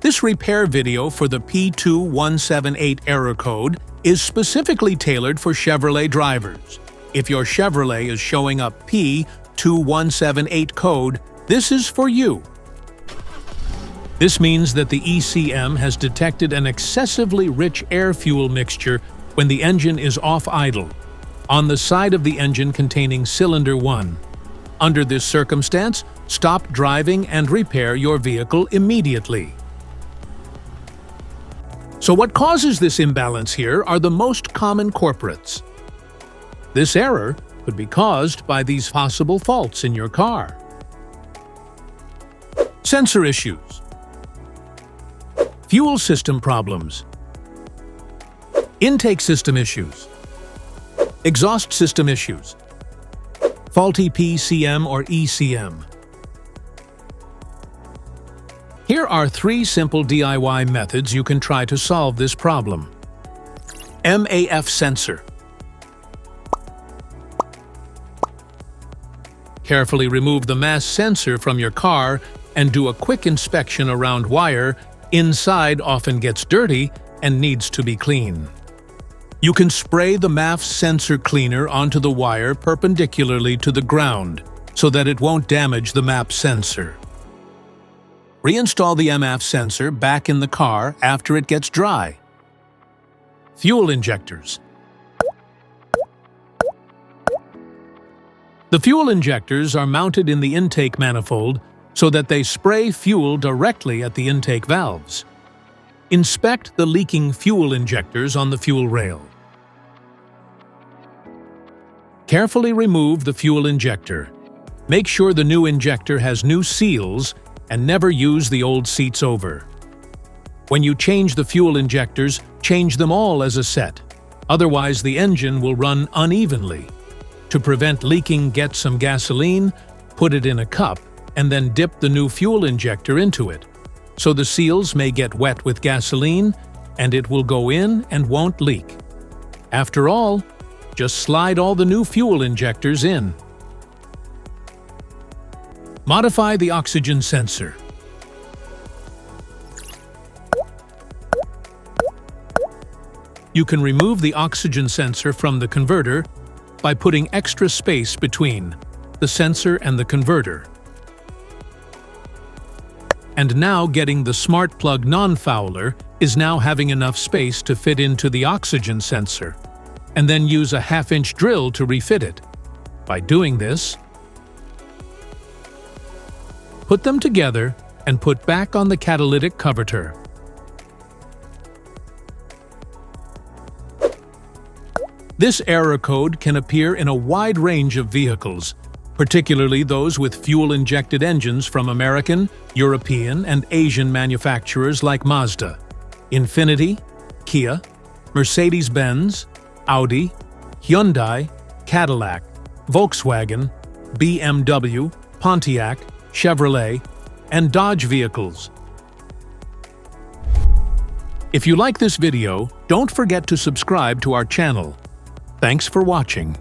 This repair video for the P2178 error code is specifically tailored for Chevrolet drivers. If your Chevrolet is showing up P2178 code, this is for you. This means that the ECM has detected an excessively rich air-fuel mixture when the engine is off idle, on the side of the engine containing cylinder 1. Under this circumstance, stop driving and repair your vehicle immediately. So what causes this imbalance here are the most common culprits. This error could be caused by these possible faults in your car. Sensor issues. Fuel system problems. Intake system issues. Exhaust system issues. Faulty PCM or ECM. Here are 3 simple DIY methods you can try to solve this problem. MAF Sensor. Carefully remove the MAF sensor from your car and do a quick inspection around wire. Inside often gets dirty and needs to be cleaned. You can spray the MAF sensor cleaner onto the wire perpendicularly to the ground so that it won't damage the MAF sensor. Reinstall the MAF sensor back in the car after it gets dry. Fuel injectors. The fuel injectors are mounted in the intake manifold so that they spray fuel directly at the intake valves. Inspect the leaking fuel injectors on the fuel rail. Carefully remove the fuel injector. Make sure the new injector has new seals and never use the old seats over. When you change the fuel injectors, change them all as a set. Otherwise, the engine will run unevenly. To prevent leaking, get some gasoline, put it in a cup, and then dip the new fuel injector into it, so the seals may get wet with gasoline and it will go in and won't leak. After all, just slide all the new fuel injectors in. Modify the oxygen sensor. You can remove the oxygen sensor from the converter by putting extra space between the sensor and the converter. And now getting the smart plug non-fouler is now having enough space to fit into the oxygen sensor, and then use a 1/2-inch drill to refit it. By doing this, put them together and put back on the catalytic converter. This error code can appear in a wide range of vehicles, particularly those with fuel-injected engines from American, European, and Asian manufacturers like Mazda, Infiniti, Kia, Mercedes-Benz, Audi, Hyundai, Cadillac, Volkswagen, BMW, Pontiac, Chevrolet, and Dodge vehicles. If you like this video, don't forget to subscribe to our channel. Thanks for watching.